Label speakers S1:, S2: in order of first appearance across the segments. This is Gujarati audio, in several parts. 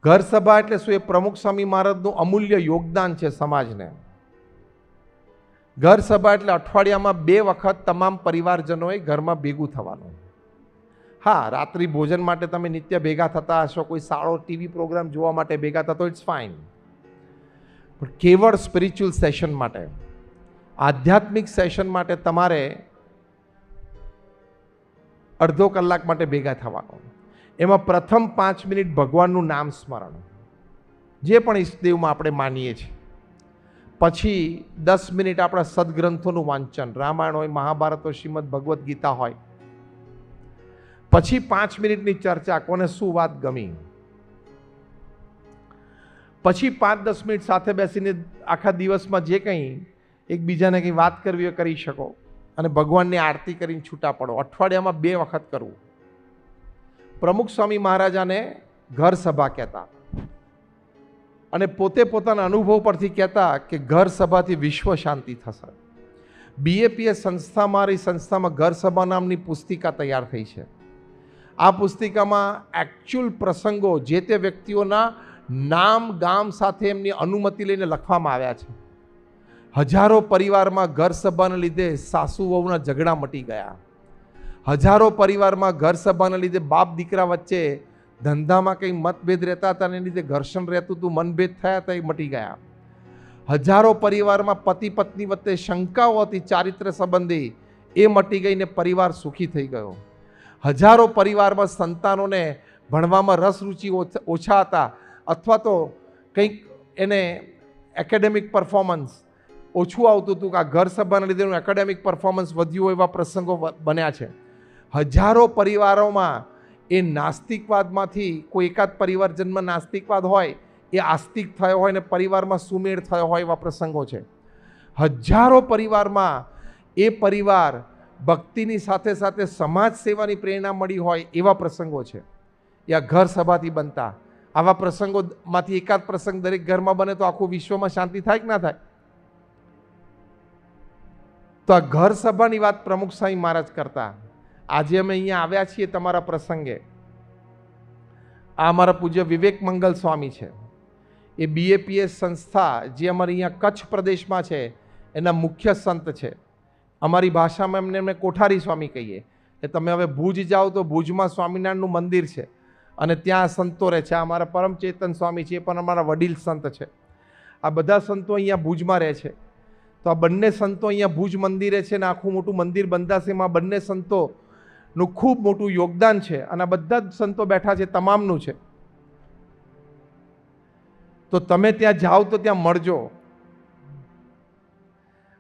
S1: ઘર સભા એટલે શું? એ પ્રમુખ સ્વામી મહારાજનું અમૂલ્ય યોગદાન છે સમાજને. ઘર સભા એટલે અઠવાડિયામાં 2 વખત તમામ પરિવારજનોએ ઘરમાં ભેગું થવાનું. હા, રાત્રિ ભોજન માટે તમે નિત્ય ભેગા થતા હશો, કોઈ સારો ટીવી પ્રોગ્રામ જોવા માટે ભેગા થતો, ઇટ્સ ફાઇન. પણ કેવળ સ્પિરિચ્યુઅલ સેશન માટે, આધ્યાત્મિક સેશન માટે તમારે અડધો કલાક માટે ભેગા થવાનું. એમાં પ્રથમ 5 મિનિટ ભગવાનનું નામ સ્મરણ, જે પણ ઈષ્ટદેવમાં આપણે માનીએ છીએ. પછી 10 મિનિટ આપણા સદગ્રંથોનું વાંચન, રામાયણ હોય, મહાભારત હોય, શ્રીમદ ભગવદ્ ગીતા હોય. પછી 5 મિનિટની ચર્ચા, કોને શું વાત ગમી. પછી 5-10 મિનિટ સાથે બેસીને આખા દિવસમાં જે કંઈ એકબીજાને કંઈ વાત કરવી હોય કરી શકો, અને ભગવાનની આરતી કરીને છૂટા પડો. અઠવાડિયામાં 2 વખત કરવું. પ્રમુખ સ્વામી મહારાજાને ઘર સભા કહેતા, અને પોતે પોતાના અનુભવ પરથી કહેતા કે ઘર સભાથી વિશ્વ શાંતિ થશે. BAPS સંસ્થા, મારી સંસ્થામાં ઘર સભા નામની પુસ્તિકા તૈયાર થઈ છે. આ પુસ્તિકામાં એકચ્યુઅલ પ્રસંગો જે તે વ્યક્તિઓના નામ ગામ સાથે એમની અનુમતિ લઈને લખવામાં આવ્યા છે. હજારો પરિવારમાં ઘર સભાને લીધે સાસુ વહુના ઝઘડા મટી ગયા. હજારો પરિવારમાં ઘર સભાને લીધે બાપ દીકરા વચ્ચે ધંધામાં કંઈ મતભેદ રહેતા હતા, એને લીધે ઘર્ષણ રહેતું હતું, મનભેદ થયા હતા, એ મટી ગયા. હજારો પરિવારમાં પતિ પત્ની વચ્ચે શંકાઓ હતી ચારિત્ર સંબંધી, એ મટી ગઈને પરિવાર સુખી થઈ ગયો. હજારો પરિવારમાં સંતાનોને ભણવામાં રસ રુચિ ઓછા હતા, અથવા તો કંઈક એને એકેડેમિક પરફોર્મન્સ ઓછું આવતું હતું, કે આ ઘર સભાના લીધે એકેડેમિક પરફોર્મન્સ વધ્યું હોય, એવા પ્રસંગો બન્યા છે. હજારો પરિવારોમાં એ નાસ્તિકવાદમાંથી કોઈ એકાદ પરિવારજનમાં નાસ્તિકવાદ હોય, એ આસ્તિક થયો હોય ને પરિવારમાં સુમેળ થયો હોય, એવા પ્રસંગો છે. હજારો પરિવારમાં એ પરિવાર ભક્તિની સાથે સાથે સમાજ સેવાની પ્રેરણા મળી હોય, એવા પ્રસંગો છે. એ આ ઘર સભાથી બનતા. આવા પ્રસંગોમાંથી એકાદ પ્રસંગ દરેક ઘરમાં બને તો આખું વિશ્વમાં શાંતિ થાય કે ના થાય? તો આ ઘર સભાની વાત પ્રમુખ સ્વામી મહારાજ કરતા. આજે અમે અહીંયા આવ્યા છીએ તમારા પ્રસંગે. આ અમારા પૂજ્ય વિવેક મંગલ સ્વામી છે. એ BAPS સંસ્થા જે અમારી અહીંયા કચ્છ પ્રદેશમાં છે, એના મુખ્ય સંત છે. અમારી ભાષામાં એમને કોઠારી સ્વામી કહીએ. કે તમે હવે ભુજ જાઓ તો ભુજમાં સ્વામિનારાયણનું મંદિર છે, અને ત્યાં સંતો રહે છે. અમારા પરમચેતન સ્વામી છે, એ પણ અમારા વડીલ સંત છે. આ બધા સંતો અહીંયા ભુજમાં રહે છે. તો આ બંને સંતો અહીંયા ભુજ મંદિરે છે, ને આખું મોટું મંદિર બંધાશે. એમાં બંને સંતોનું ખૂબ મોટું યોગદાન છે, અને આ બધા જ સંતો બેઠા છે, તમામનું છે. તો તમે ત્યાં જાઓ તો ત્યાં મળજો,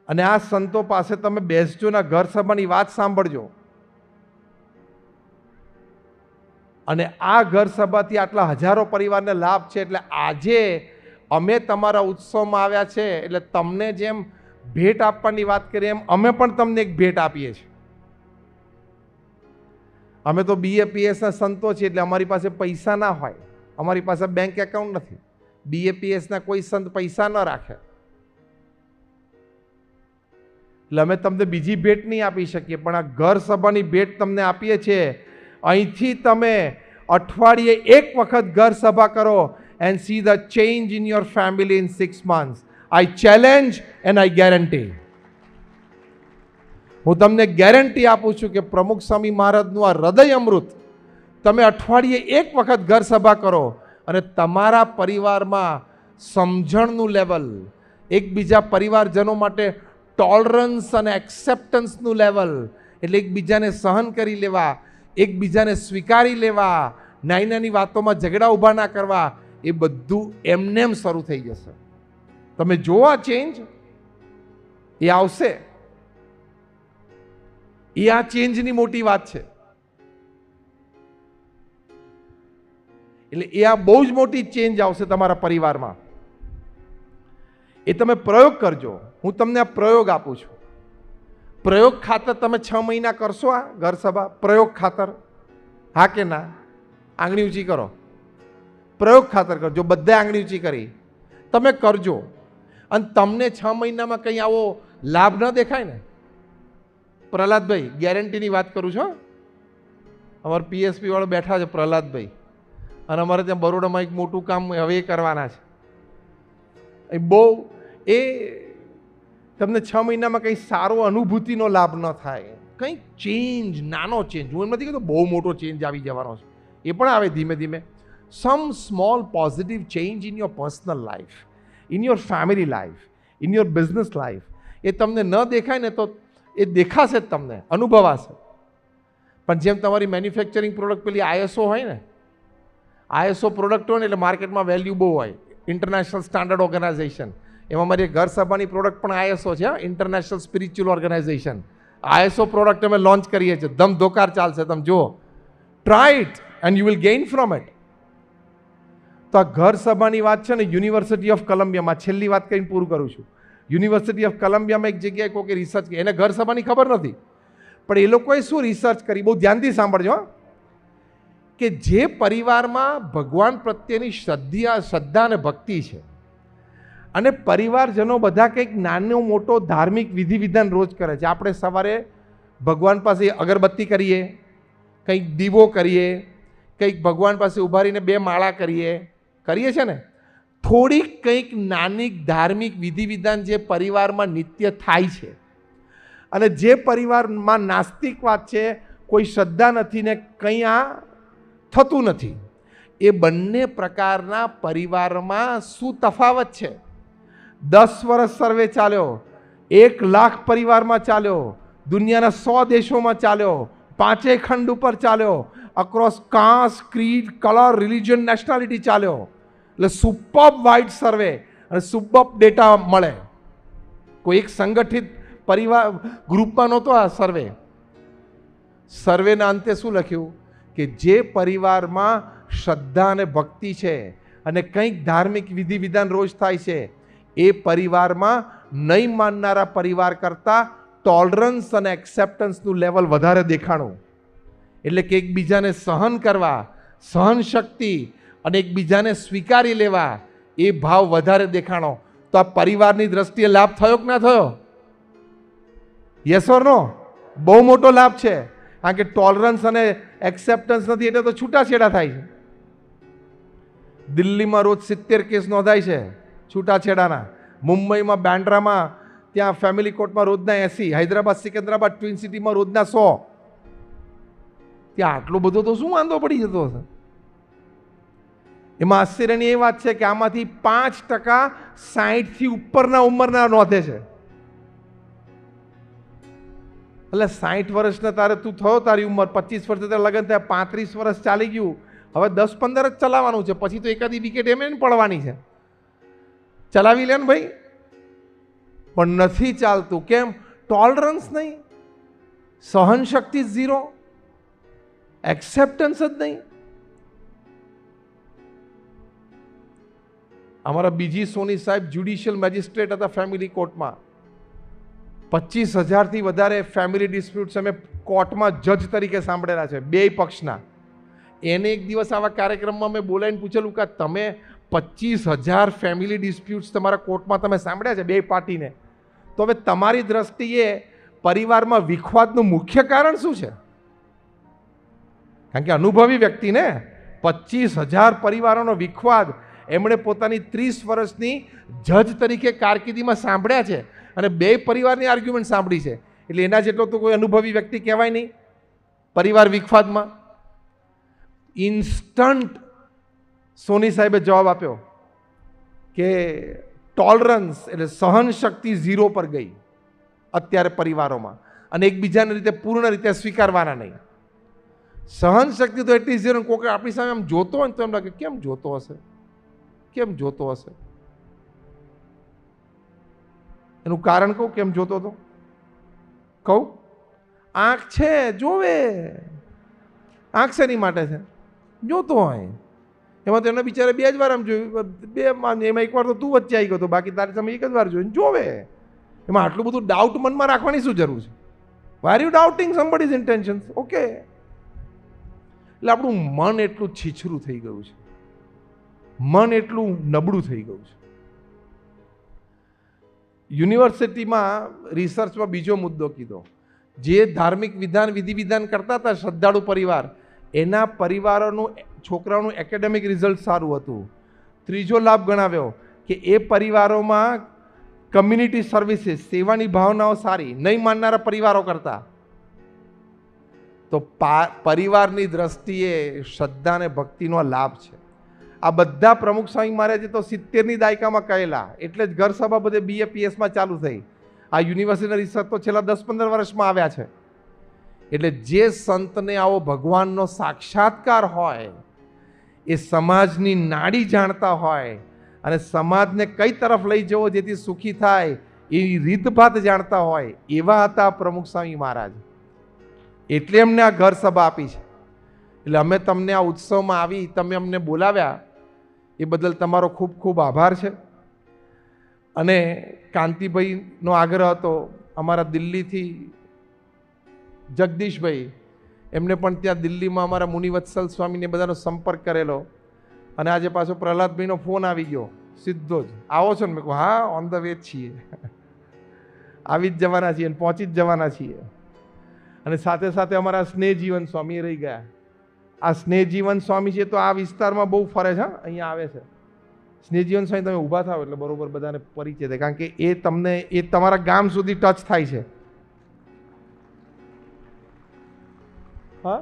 S1: અને આ સંતો પાસે તમે બેસજો, ના ઘર સભાની વાત સાંભળજો. અને આ ઘર સભાથી આટલા હજારો પરિવારને લાભ છે. એટલે આજે અમે તમારા ઉત્સવમાં આવ્યા છે, એટલે તમને જેમ ભેટ આપવાની વાત કરીએ, એમ અમે પણ તમને એક ભેટ આપીએ છીએ. અમે તો BAPSના સંતો છીએ, એટલે અમારી પાસે પૈસા ના હોય, અમારી પાસે બેંક એકાઉન્ટ નથી. BAPSના કોઈ સંત પૈસા ન રાખે, એટલે અમે તમને બીજી ભેટ નહીં આપી શકીએ. પણ આ ઘર સભાની ભેટ તમને આપીએ છીએ. અહીંથી તમે અઠવાડિયે 1 વખત ઘર સભા કરો, and see the change in your family in 6 months. I challenge and I guarantee. હું તમને ગેરંટી આપું છું કે પ્રમુખ સ્વામી મહારાજનું આ હૃદય અમૃત તમે અઠવાડિયે 1 વખત ઘર સભા કરો, અને તમારા પરિવારમાં સમજણનું લેવલ, એકબીજા પરિવારજનો માટે ટોલરન્સ અને એક્સેપ્ટન્સનું લેવલ, એટલે એકબીજાને સહન કરી લેવા, એકબીજાને સ્વીકારી લેવા, નાની નાની વાતોમાં ઝઘડા ઊભા ના કરવા, એ બધું એમનેમ શરૂ થઈ જશે. તમે જોવા ચેન્જ એ આવશે. એ આ ચેન્જની મોટી વાત છે. એટલે એ આ બહુ જ મોટી ચેન્જ આવશે તમારા પરિવારમાં. એ તમે પ્રયોગ કરજો. હું તમને આ પ્રયોગ આપું છું. પ્રયોગ ખાતર તમે 6 મહિના કરશો આ ઘર સભા? પ્રયોગ ખાતર હા કે ના? આંગળી ઊંચી કરો. પ્રયોગ ખાતર કરજો. બધે આંગળી ઊંચી કરી તમે કરજો, અને તમને 6 મહિનામાં કંઈ આવો લાભ ન દેખાય ને? પ્રહલાદભાઈ, ગેરંટીની વાત કરું છું. અમારા PSP વાળો બેઠા છે, પ્રહલાદભાઈ. અને અમારે ત્યાં બરોડામાં એક મોટું કામ હવે એ કરવાના છે. એ બહુ એ તમને 6 મહિનામાં કંઈ સારો અનુભૂતિનો લાભ ન થાય, કંઈક ચેન્જ, નાનો ચેન્જ. હું એમ નથી કહેતો બહુ મોટો ચેન્જ આવી જવાનો છે, એ પણ આવે ધીમે ધીમે. Some small positive change in your personal life, in your family life, in your business life. એ તમને ન દેખાય ને તો એ દેખાશે જ, તમને અનુભવાશે. પણ જેમ તમારી મેન્યુફેક્ચરિંગ પ્રોડક્ટ પેલી ISO હોય ને, ISO પ્રોડક્ટ હોય ને એટલે માર્કેટમાં વેલ્યુ બહુ હોય. ઇન્ટરનેશનલ સ્ટાન્ડર્ડ ઓર્ગેનાઇઝેશન, એમાં મારી ઘર સભાની પ્રોડક્ટ પણ ISO છે, international spiritual organisation. ISO product અમે લોન્ચ કરીએ છીએ, ધમધોકાર ચાલશે, તમે જુઓ. Try it and you will gain from it. તો આ ઘર સભાની વાત છે ને, યુનિવર્સિટી ઓફ કોલંબિયામાં, છેલ્લી વાત કરીને પૂરું કરું છું. યુનિવર્સિટી ઓફ કોલંબિયામાં એક જગ્યાએ કોઈ રિસર્ચ કરી, એને ઘર સભાની ખબર નથી, પણ એ લોકોએ શું રિસર્ચ કરી, બહુ ધ્યાનથી સાંભળજો, કે જે પરિવારમાં ભગવાન પ્રત્યેની શ્રદ્ધા અને ભક્તિ છે, અને પરિવારજનો બધા કંઈક નાનો મોટો ધાર્મિક વિધિ વિધાન રોજ કરે છે. આપણે સવારે ભગવાન પાસે અગરબત્તી કરીએ, કંઈક દીવો કરીએ, કંઈક ભગવાન પાસે ઊભા રહીને 2 માળા કરીએ છે ને. થોડીક કંઈક નાની ધાર્મિક વિધિ વિધાન જે પરિવારમાં નિત્ય થાય છે, અને જે પરિવારમાં નાસ્તિકવાદ છે, કોઈ શ્રદ્ધા નથી ને કંઈ આ થતું નથી, એ બંને પ્રકારના પરિવારમાં શું તફાવત છે? 10 વર્ષ સર્વે ચાલ્યો, 1 લાખ પરિવારમાં ચાલ્યો, દુનિયાના 100 દેશોમાં ચાલ્યો, 5 ખંડ ઉપર ચાલ્યો, across caste, creed, colour, religion, nationality ચાલ્યો. એટલે સુપર્બ વાઇડ સર્વે અને સુપર્બ ડેટા મળે. કોઈ એક સંગઠિત પરિવાર ગ્રુપમાં નહોતો આ સર્વે. સર્વેના અંતે શું લખ્યું કે જે પરિવારમાં શ્રદ્ધા અને ભક્તિ છે અને કંઈક ધાર્મિક વિધિ વિધાન રોજ થાય છે, એ પરિવારમાં નહીં માનનારા પરિવાર કરતાં ટોલરન્સ અને એક્સેપ્ટન્સનું લેવલ વધારે દેખાણું. એટલે કે એકબીજાને સહન કરવા, સહન શક્તિ અને એકબીજાને સ્વીકારી લેવા, એ ભાવ વધારે દેખાણો. તો આ પરિવારની દ્રષ્ટિએ લાભ થયો કે ના થયો? યસ ઓર નો? બહુ મોટો લાભ છે. કારણ કે ટોલરન્સ અને એક્સેપ્ટન્સ નથી એટલે તો છૂટાછેડા થાય છે. દિલ્હીમાં રોજ 70 કેસ નોંધાય છે છૂટાછેડાના. મુંબઈમાં બાંદ્રામાં ત્યાં ફેમિલી કોર્ટમાં રોજના 80, હૈદરાબાદ સિકંદરાબાદ ટ્વિન સિટીમાં રોજના 100. ત્યાં આટલો બધો તો શું વાંધો પડી જતો હશે? એમાં આશ્ચર્યની એ વાત છે કે આમાંથી 5% 60થી ઉપરના ઉંમરના નોંધે છે. એટલે 60 વર્ષના તારે તું થયો, તારી ઉંમર 25 વર્ષે તારે લગ્ન થયા, 35 વર્ષ ચાલી ગયું, હવે 10-15 જ ચલાવવાનું છે, પછી તો એકાદી વિકેટ એમ પડવાની છે. ચલાવી લે ને ભાઈ. પણ નથી ચાલતું. કેમ? ટોલરન્સ નહીં, સહન શક્તિ 0, એક્સેપ્ટન્સ જ નહીં. અમારા બીજી સોની સાહેબ જ્યુડિશિયલ મેજિસ્ટ્રેટ હતા ફેમિલી કોર્ટમાં. 25,000થી વધારે ફેમિલી ડિસ્પ્યુટ્સ અમે કોર્ટમાં જજ તરીકે સાંભળેલા છે, 2 પક્ષના. એને એક દિવસ આવા કાર્યક્રમમાં મેં બોલાવીને પૂછેલું કે તમે 25,000 ફેમિલી ડિસ્પ્યુટ્સ તમારા કોર્ટમાં તમે સાંભળ્યા છે 2 પાર્ટીને, તો હવે તમારી દ્રષ્ટિએ પરિવારમાં વિખવાદનું મુખ્ય કારણ શું છે? કારણ કે અનુભવી વ્યક્તિને 25,000 પરિવારોનો વિખવાદ એમણે પોતાની 30 વર્ષની જજ તરીકે કારકિર્દીમાં સાંભળ્યા છે, અને 2 પરિવારની આર્ગ્યુમેન્ટ સાંભળી છે. એટલે એના જેટલો તો કોઈ અનુભવી વ્યક્તિ કહેવાય નહીં પરિવાર વિખવાદમાં. ઇન્સ્ટન્ટ સોની સાહેબે જવાબ આપ્યો કે ટોલરન્સ એટલે સહન શક્તિ 0 પર ગઈ અત્યારે પરિવારોમાં, અને એકબીજાને રીતે પૂર્ણ રીતે સ્વીકારવાના નહીં. સહન શક્તિ તો એટલી 0. કોઈ આપણી સામે આમ જોતો હોય ને તો એમ લાગે કેમ જોતો હશે, કેમ જોતો હશે? એનું કારણ કહું કેમ જોતો હતો? કહું, આંખ છે જોવે. આંખ શેની માટે છે? જોતો હોય. એમાં તો એને બિચારે 2 જ વાર આમ જોયું, 2 એમાં 1 વાર તો તું વચ્ચે આવી ગયો હતો, બાકી તારી સામે 1 જ વાર જોયું, જોવે. એમાં આટલું બધું ડાઉટ મનમાં રાખવાની શું જરૂર છે? Why are you doubting somebody's intentions? Okay. એટલે આપણું મન એટલું છીછરું થઈ ગયું છે, મન એટલું નબળું થઈ ગયું છે. યુનિવર્સિટીમાં રિસર્ચમાં બીજો મુદ્દો કીધો, જે ધાર્મિક વિધિ વિધાન કરતા હતા શ્રદ્ધાળુ પરિવાર, એના પરિવારોનું છોકરાઓનું એકેડેમિક રિઝલ્ટ સારું હતું. ત્રીજો લાભ ગણાવ્યો કે એ પરિવારોમાં કમ્યુનિટી સર્વિસીસ, સેવાની ભાવનાઓ સારી, નહીં માનનારા પરિવારો કરતા. તો પરિવારની દ્રષ્ટિએ શ્રદ્ધા અને ભક્તિનો લાભ છે. આ બધા પ્રમુખ સ્વામી મહારાજે તો 70ની દાયકામાં કહેલા, એટલે જ ઘર સભા બધે BAPSમાં ચાલુ થઈ. આ યુનિવર્સિટીના રિસર્ચ તો છેલ્લા 10-15 વર્ષમાં આવ્યા છે. એટલે જે સંતને આવો ભગવાનનો સાક્ષાત્કાર હોય, એ સમાજની નાડી જાણતા હોય અને સમાજને કઈ તરફ લઈ જવો જેથી સુખી થાય એવી રીતભાત જાણતા હોય, એવા હતા પ્રમુખ સ્વામી મહારાજ. એટલે એમને આ ઘર સભા આપી છે. એટલે અમે તમને આ ઉત્સવમાં આવી, તમે અમને બોલાવ્યા, એ બદલ તમારો ખૂબ ખૂબ આભાર છે. અને કાંતિભાઈનો આગ્રહ હતો, અમારા દિલ્હીથી જગદીશભાઈ, એમને પણ ત્યાં દિલ્હીમાં અમારા મુનિવત્સલ સ્વામીને બધાનો સંપર્ક કરેલો. અને આજે પાછો પ્રહલાદભાઈનો ફોન આવી ગયો સીધો જ, આવો છો ને? મેં કહું હા, ઓન ધ વે જ છીએ, આવી જ જવાના છીએ અને પહોંચી જ જવાના છીએ. અને સાથે સાથે અમારા સ્નેહજીવન સ્વામી રહી ગયા. આ સ્નેહજીવન સ્વામી છે તો આ વિસ્તારમાં બહુ ફરે છે, અહીંયા આવે છે. સ્નેહજીવન સ્વામી તમે ઊભા થાવ એટલે બરોબર બધાને પરિચય થાય, કારણ કે એ તમને એ તમારા ગામ સુધી ટચ થાય છે. હા,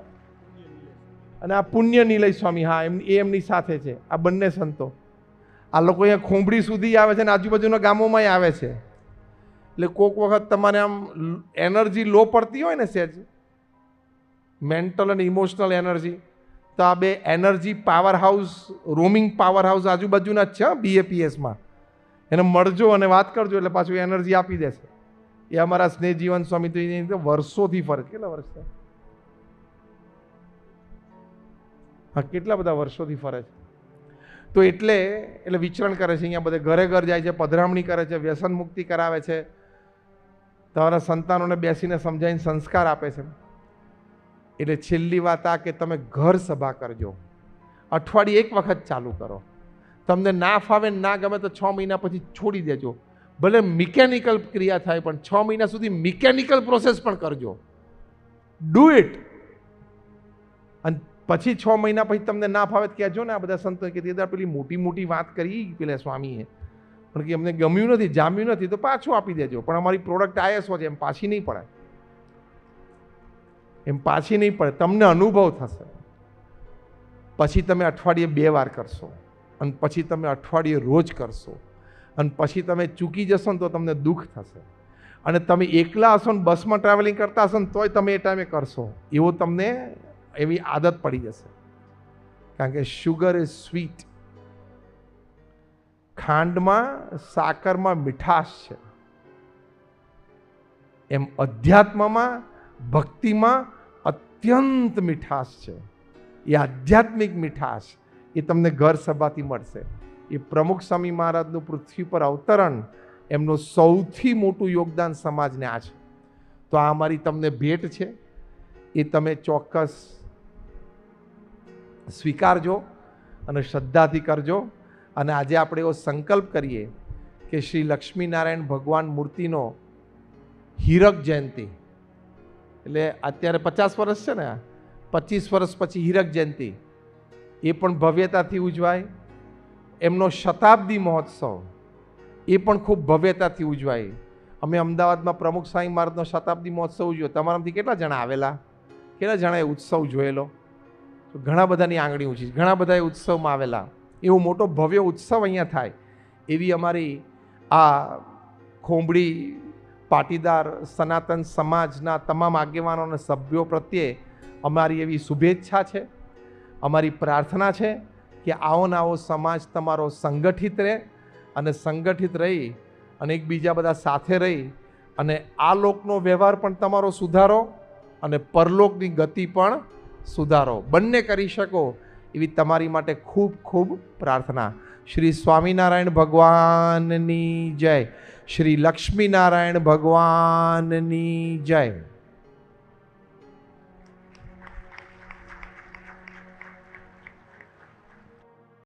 S1: અને આ પુણ્ય નિલય સ્વામી, હા, એમની સાથે છે. આ બંને સંતો, આ લોકો અહીંયા ખોંભડી સુધી આવે છે અને આજુબાજુના ગામોમાં આવે છે. એટલે કોઈક વખત તમારે આમ એનર્જી લો પડતી હોય ને, સહેજ મેન્ટલ અને ઇમોશનલ એનર્જી, તો આ બે energy power house, roaming power house આજુબાજુના જ છે BAPSમાં. એને મળજો અને વાત કરજો એટલે પાછું એનર્જી આપી દેશે. એ અમારા સ્નેહજીવન સ્વામી તો વર્ષોથી ફરે. કેટલા વર્ષ છે? હા, કેટલા બધા વર્ષોથી ફરે છે. તો એટલે વિચરણ કરે છે, અહીંયા બધે ઘરે ઘર જાય છે, પધરામણી કરે છે, વ્યસન મુક્તિ કરાવે છે, તમારા સંતાનોને બેસીને સમજાવીને સંસ્કાર આપે છે. એટલે છેલ્લી વાત આ કે તમે ઘર સભા કરજો, અઠવાડિયે એક વખત ચાલુ કરો. તમને ના ફાવે, ના ગમે તો 6 મહિના પછી છોડી દેજો. ભલે મિકેનિકલ ક્રિયા થાય, પણ 6 મહિના સુધી મિકેનિકલ પ્રોસેસ પણ કરજો. Do it. અને પછી 6 મહિના પછી તમને ના ફાવે તો કહેજો ને. આ બધા સંતો કે તે પેલી મોટી મોટી વાત કરી પેલા સ્વામીએ, પણ કે અમને ગમ્યું નથી, જામ્યું નથી, તો પાછું આપી દેજો. પણ અમારી પ્રોડક્ટ ISO છે, એમ પાછી નહીં પડે, એમ પાછી નહીં પડે. તમને અનુભવ થશે. પછી તમે અઠવાડિયે 2 વાર કરશો, અને પછી તમે અઠવાડિયે રોજ કરશો, અને પછી તમે ચૂકી જશો ને તો તમને દુઃખ થશે. અને તમે એકલા હશો ને બસમાં ટ્રાવેલિંગ કરતા હશો ને તોય તમે એ ટાઈમે કરશો, એવો તમને એવી આદત પડી જશે. કારણ કે શુગર ઇઝ સ્વીટ. ખાંડમાં, સાકરમાં મીઠાશ છે, એમ અધ્યાત્મમાં, ભક્તિમાં અત્યંત મીઠાશ છે. એ આધ્યાત્મિક મીઠાશ એ તમને ઘર સભાથી મળશે. એ પ્રમુખ સ્વામી મહારાજનું પૃથ્વી પર અવતરણ, એમનું સૌથી મોટું યોગદાન સમાજને આ છે. તો આ અમારી તમને ભેટ છે, એ તમે ચોક્કસ સ્વીકારજો અને શ્રદ્ધાથી કરજો. અને આજે આપણે એવો સંકલ્પ કરીએ કે શ્રી લક્ષ્મીનારાયણ ભગવાન મૂર્તિનો હીરક જયંતિ, એટલે અત્યારે 50 વર્ષ છે ને, 25 વર્ષ પછી હીરક જયંતિ, એ પણ ભવ્યતાથી ઉજવાય. એમનો શતાબ્દી મહોત્સવ એ પણ ખૂબ ભવ્યતાથી ઉજવાય. અમે અમદાવાદમાં પ્રમુખ સ્વામી મહારાજનો શતાબ્દી મહોત્સવ ઉજવ્યો. તમારામાંથી કેટલા જણા આવેલા? કેટલા જણાએ ઉત્સવ જોયેલો? તો ઘણા બધાની આંગળી ઊંચી, ઘણા બધા એ ઉત્સવમાં આવેલા. એવો મોટો ભવ્ય ઉત્સવ અહીંયા થાય એવી અમારી આ ખોંભડી પાટીદાર સનાતન સમાજના તમામ આગેવાનો અને સભ્યો પ્રત્યે અમારી એવી શુભેચ્છા છે, અમારી પ્રાર્થના છે કે આવો ને આવો સમાજ તમારો સંગઠિત રહે, અને સંગઠિત રહી અને એકબીજા બધા સાથે રહી અને આ લોકનો વ્યવહાર પણ તમારો સુધારો અને પરલોકની ગતિ પણ સુધારો, બંને કરી શકો એવી તમારી માટે ખૂબ ખૂબ પ્રાર્થના. શ્રી સ્વામિનારાયણ ભગવાનની જય. શ્રી લક્ષ્મીનારાયણ ભગવાનની જય.